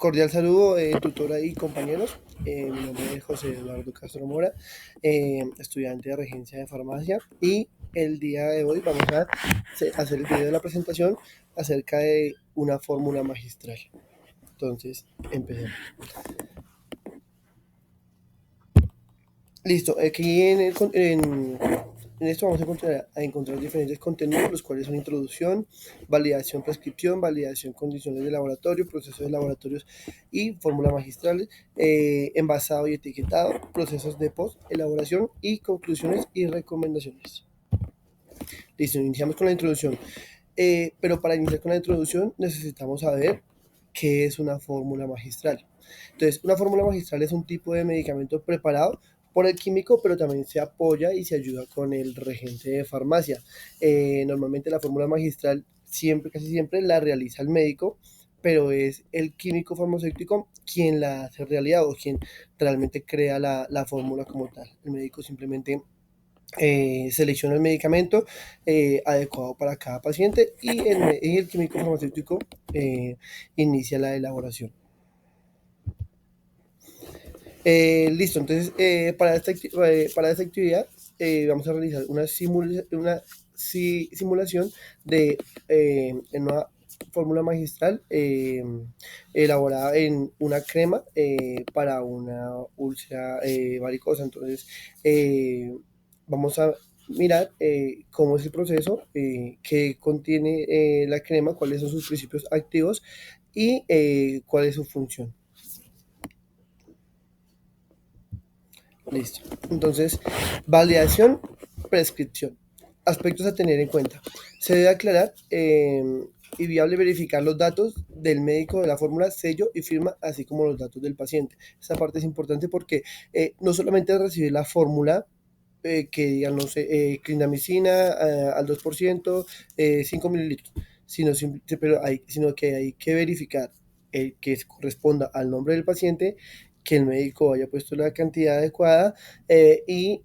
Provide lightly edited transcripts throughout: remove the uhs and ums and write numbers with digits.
Cordial saludo, tutora y compañeros. Mi nombre es José Eduardo Castro Mora, estudiante de Regencia de Farmacia, y el día de hoy vamos a hacer el video de la presentación acerca de una fórmula magistral. Entonces, empecemos. Listo, aquí en esto vamos a encontrar diferentes contenidos, los cuales son introducción, validación, prescripción, validación, condiciones de laboratorio, procesos de laboratorios y fórmula magistrales, envasado y etiquetado, procesos de post, elaboración y conclusiones y recomendaciones. Listo, iniciamos con la introducción. Pero para iniciar con la introducción necesitamos saber qué es una fórmula magistral. Entonces, una fórmula magistral es un tipo de medicamento preparado por el químico, pero también se apoya y se ayuda con el regente de farmacia. Normalmente la fórmula magistral casi siempre la realiza el médico, pero es el químico farmacéutico quien la hace realidad o quien realmente crea la fórmula como tal. El médico simplemente selecciona el medicamento adecuado para cada paciente y el químico farmacéutico inicia la elaboración. Listo, entonces para esta actividad vamos a realizar una simulación de una fórmula magistral elaborada en una crema para una úlcera varicosa. Entonces vamos a mirar cómo es el proceso, qué contiene la crema, cuáles son sus principios activos y cuál es su función. Listo. Entonces, validación, prescripción. Aspectos a tener en cuenta. Se debe aclarar y viable verificar los datos del médico de la fórmula, sello y firma, así como los datos del paciente. Esta parte es importante porque no solamente recibir la fórmula, que digan, no sé, clindamicina al 2%, 5 mililitros, sino que hay que verificar que corresponda al nombre del paciente, que el médico haya puesto la cantidad adecuada y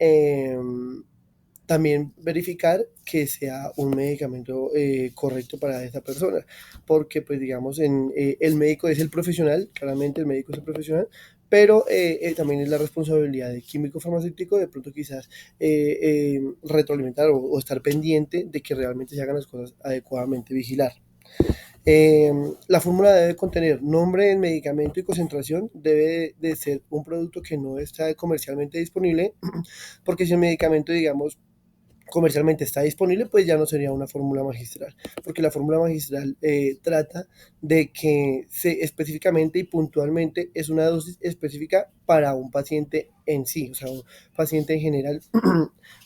también verificar que sea un medicamento correcto para esa persona, porque pues digamos, el médico es el profesional, claramente el médico es el profesional, pero también es la responsabilidad del químico farmacéutico de pronto quizás retroalimentar o estar pendiente de que realmente se hagan las cosas adecuadamente, vigilar. La fórmula debe contener nombre del medicamento y concentración. Debe de ser un producto que no está comercialmente disponible, porque si el medicamento, digamos, comercialmente está disponible, pues ya no sería una fórmula magistral, porque la fórmula magistral trata de que específicamente y puntualmente es una dosis específica para un paciente en sí, o sea, un paciente en general,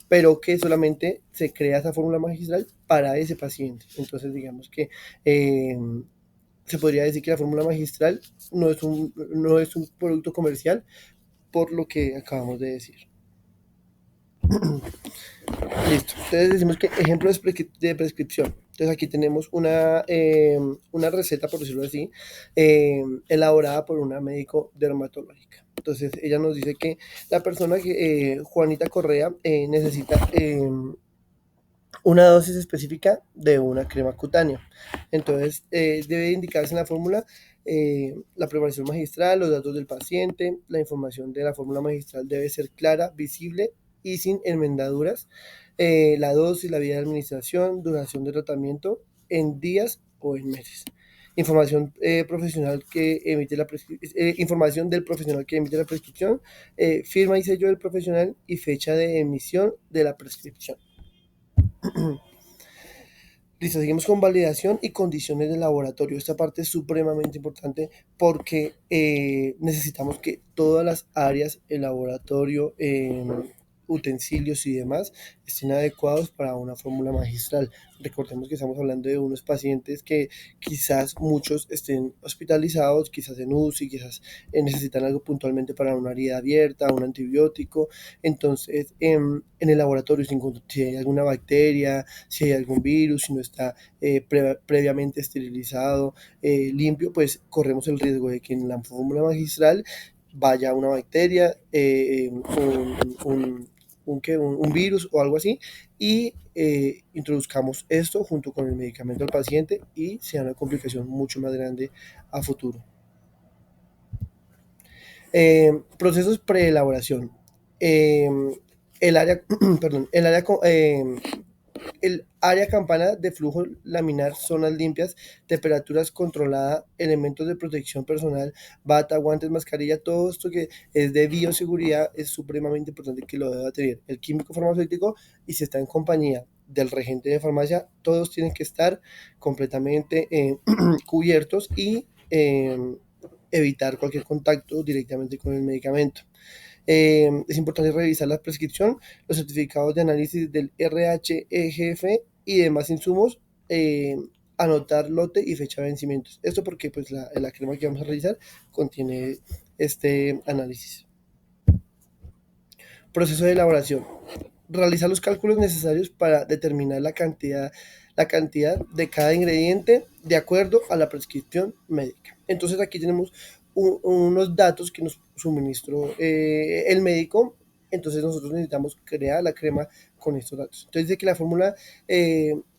pero que solamente se crea esa fórmula magistral para ese paciente. Entonces, digamos que se podría decir que la fórmula magistral no es un producto comercial, por lo que acabamos de decir. Listo. Entonces decimos que ejemplos de prescripción. Entonces aquí tenemos una receta, por decirlo así, elaborada por una médico dermatológica. Entonces ella nos dice que la persona que Juanita Correa necesita una dosis específica de una crema cutánea. Entonces debe indicarse en la fórmula la preparación magistral, los datos del paciente, la información de la fórmula magistral debe ser clara, visible y sin enmendaduras, la dosis, la vía de administración, duración de tratamiento en días o en meses. Información profesional que emite información del profesional que emite la prescripción, firma y sello del profesional y fecha de emisión de la prescripción. Listo, seguimos con validación y condiciones de laboratorio. Esta parte es supremamente importante porque necesitamos que todas las áreas, el laboratorio, utensilios y demás estén adecuados para una fórmula magistral. Recordemos que estamos hablando de unos pacientes que quizás muchos estén hospitalizados, quizás en UCI, quizás necesitan algo puntualmente para una herida abierta, un antibiótico. Entonces, en el laboratorio, si hay alguna bacteria, si hay algún virus, si no está previamente esterilizado, limpio, pues corremos el riesgo de que en la fórmula magistral vaya una bacteria, un virus o algo así, y introduzcamos esto junto con el medicamento al paciente y sea una complicación mucho más grande a futuro. Procesos preelaboración. Eh, el área, perdón, el área campana de flujo laminar, zonas limpias, temperaturas controladas, elementos de protección personal, bata, guantes, mascarilla, todo esto que es de bioseguridad es supremamente importante que lo deba tener el químico farmacéutico, y si está en compañía del regente de farmacia, todos tienen que estar completamente cubiertos y evitar cualquier contacto directamente con el medicamento. Es importante revisar la prescripción, los certificados de análisis del RHEGF y demás insumos, eh, anotar lote y fecha de vencimientos. Esto porque pues la crema que vamos a realizar contiene este análisis. Proceso de elaboración. Realizar los cálculos necesarios para determinar la cantidad de cada ingrediente de acuerdo a la prescripción médica. Entonces aquí tenemos unos datos que nos suministró el médico. Entonces nosotros necesitamos crear la crema con estos datos. Entonces dice que la fórmula,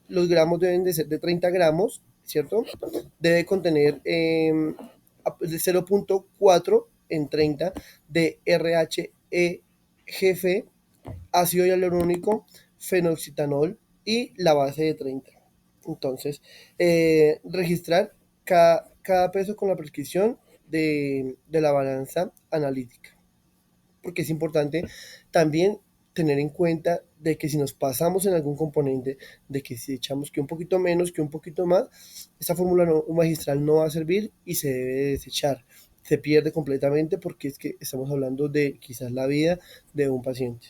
los gramos deben de ser de 30 gramos, ¿cierto? Debe contener de 0.4 en 30 de RHEGF, ácido hialurónico, fenoxitanol y la base de 30. Entonces, registrar cada peso con la prescripción de la balanza analítica, porque es importante también tener en cuenta de que si nos pasamos en algún componente, de que si echamos que un poquito menos, que un poquito más, esta fórmula magistral no va a servir y se debe desechar. Se pierde completamente porque es que estamos hablando de quizás la vida de un paciente.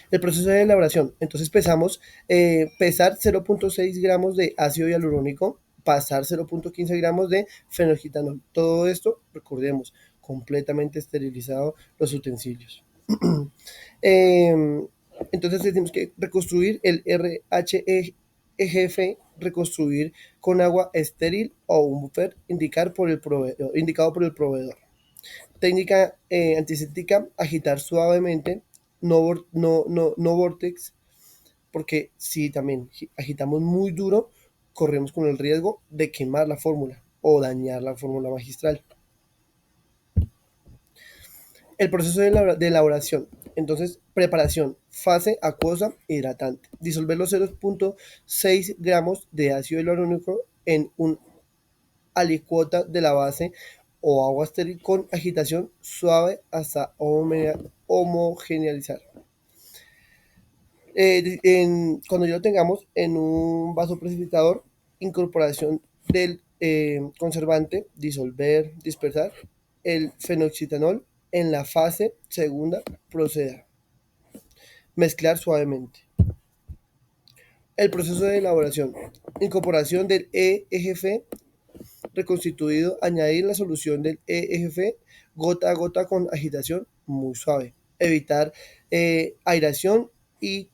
El proceso de elaboración. Entonces pesar 0.6 gramos de ácido hialurónico, pasar 0.15 gramos de fenoxitanol. Todo esto, recordemos, completamente esterilizado los utensilios. Entonces tenemos que reconstruir el RHEGF, reconstruir con agua estéril o un buffer indicado por el proveedor. Técnica antiséptica, agitar suavemente, no vortex, porque si también agitamos muy duro, corremos con el riesgo de quemar la fórmula o dañar la fórmula magistral. El proceso de elaboración. Entonces, preparación, fase acuosa, hidratante. Disolver los 0.6 gramos de ácido hialurónico en un alicuota de la base o agua estéril con agitación suave hasta homogeneizar. Cuando ya lo tengamos en un vaso precipitador, incorporación del conservante, disolver, dispersar el fenoxitanol. En la fase segunda, proceda. Mezclar suavemente. El proceso de elaboración. Incorporación del EGF reconstituido, añadir la solución del EGF gota a gota con agitación muy suave. Evitar aireación y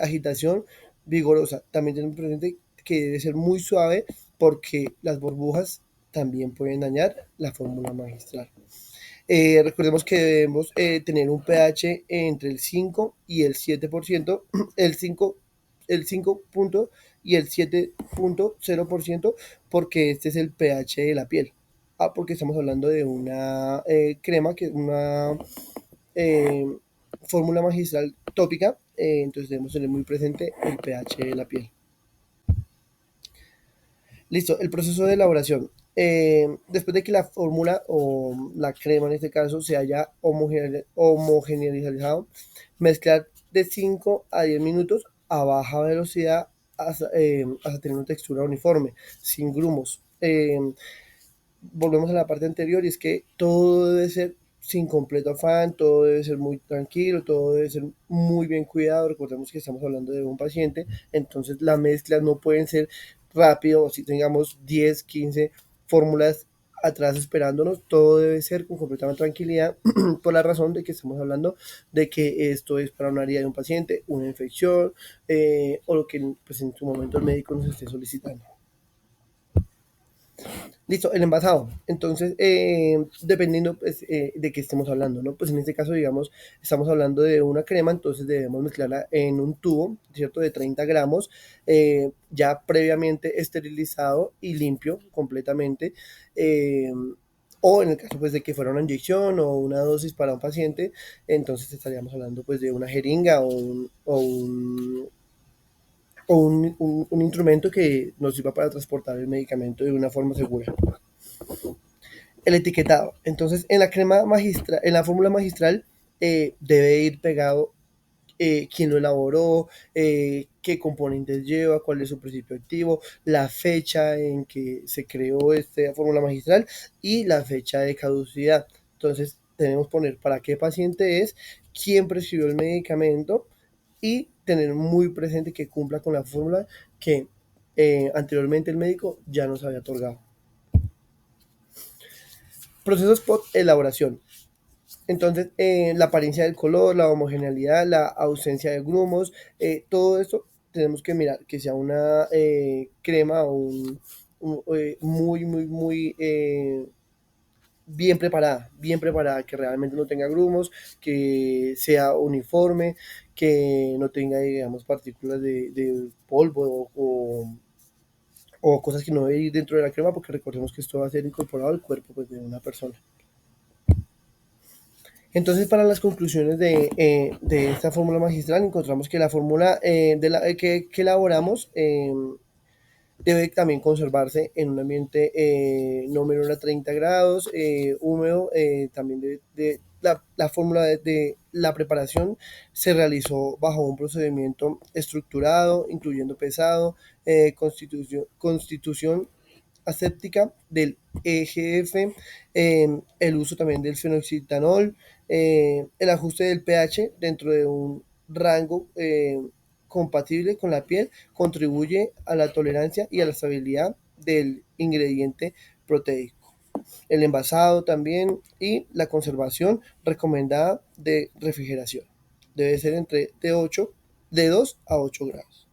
agitación vigorosa. También tenemos presente que debe ser muy suave porque las burbujas también pueden dañar la fórmula magistral. Recordemos que debemos tener un pH entre el 5 y el 7%, el 5 punto y el 7.0%, porque este es el pH de la piel. Porque estamos hablando de una crema, que es una eh, fórmula magistral tópica, entonces debemos tener muy presente el pH de la piel. Listo, el proceso de elaboración. Después de que la fórmula o la crema en este caso se haya homogeneizado, mezclar de 5 a 10 minutos a baja velocidad hasta tener una textura uniforme, sin grumos. Volvemos a la parte anterior, y es que todo debe ser sin completo afán, todo debe ser muy tranquilo, todo debe ser muy bien cuidado. Recordemos que estamos hablando de un paciente, entonces las mezclas no pueden ser rápido, si tengamos 10, 15 fórmulas atrás esperándonos, todo debe ser con completa tranquilidad por la razón de que estamos hablando de que esto es para una herida de un paciente, una infección, o lo que pues, en su momento el médico nos esté solicitando. Listo, el envasado. Entonces, dependiendo pues, de qué estemos hablando, ¿no? Pues en este caso, digamos, estamos hablando de una crema, entonces debemos mezclarla en un tubo, ¿cierto? De 30 gramos, ya previamente esterilizado y limpio completamente. o en el caso pues de que fuera una inyección o una dosis para un paciente, entonces estaríamos hablando pues de una jeringa o un instrumento que nos sirva para transportar el medicamento de una forma segura. El etiquetado. Entonces, en la crema magistral, en la fórmula magistral, debe ir pegado quién lo elaboró, qué componentes lleva, cuál es su principio activo, la fecha en que se creó esta fórmula magistral y la fecha de caducidad. Entonces, debemos poner para qué paciente es, quién prescribió el medicamento y tener muy presente que cumpla con la fórmula que anteriormente el médico ya nos había otorgado. Procesos post elaboración. Entonces, la apariencia del color, la homogeneidad, la ausencia de grumos, todo esto tenemos que mirar que sea una crema o muy, muy, muy bien preparada, que realmente no tenga grumos, que sea uniforme, que no tenga, digamos, partículas de polvo o cosas que no deben ir dentro de la crema, porque recordemos que esto va a ser incorporado al cuerpo pues, de una persona. Entonces, para las conclusiones de esta fórmula magistral, encontramos que la fórmula que elaboramos debe también conservarse en un ambiente no menor a 30 grados, húmedo. También la fórmula de la preparación se realizó bajo un procedimiento estructurado, incluyendo pesado, constitución aséptica del EGF, el uso también del fenoxetanol, el ajuste del pH dentro de un rango compatible con la piel contribuye a la tolerancia y a la estabilidad del ingrediente proteico. El envasado también y la conservación recomendada de refrigeración debe ser entre de 2 a 8 grados.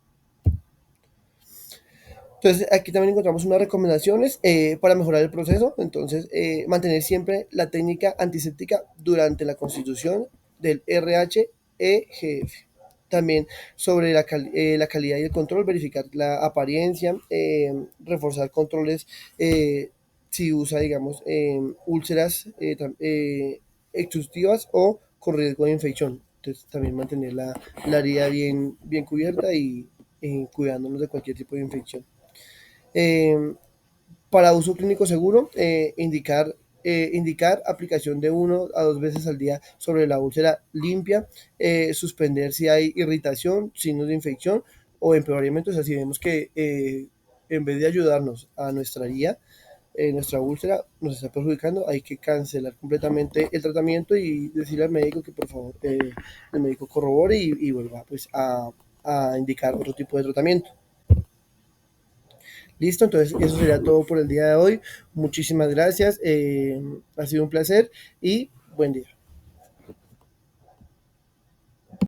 Entonces, aquí también encontramos unas recomendaciones para mejorar el proceso. Entonces, mantener siempre la técnica antiséptica durante la constitución del RH-EGF. También sobre la calidad y el control, verificar la apariencia, reforzar controles si usa, digamos, úlceras exhaustivas o con riesgo de infección. Entonces, también mantener la herida bien cubierta y cuidándonos de cualquier tipo de infección. Eh, para uso clínico seguro, indicar aplicación de 1 a 2 veces al día sobre la úlcera limpia, suspender si hay irritación, signos de infección o empeoramiento. O sea, si vemos que en vez de ayudarnos a nuestra guía, nuestra úlcera nos está perjudicando, hay que cancelar completamente el tratamiento y decirle al médico que por favor el médico corrobore y vuelva pues, a indicar otro tipo de tratamiento. Listo, entonces eso sería todo por el día de hoy. Muchísimas gracias, ha sido un placer y buen día.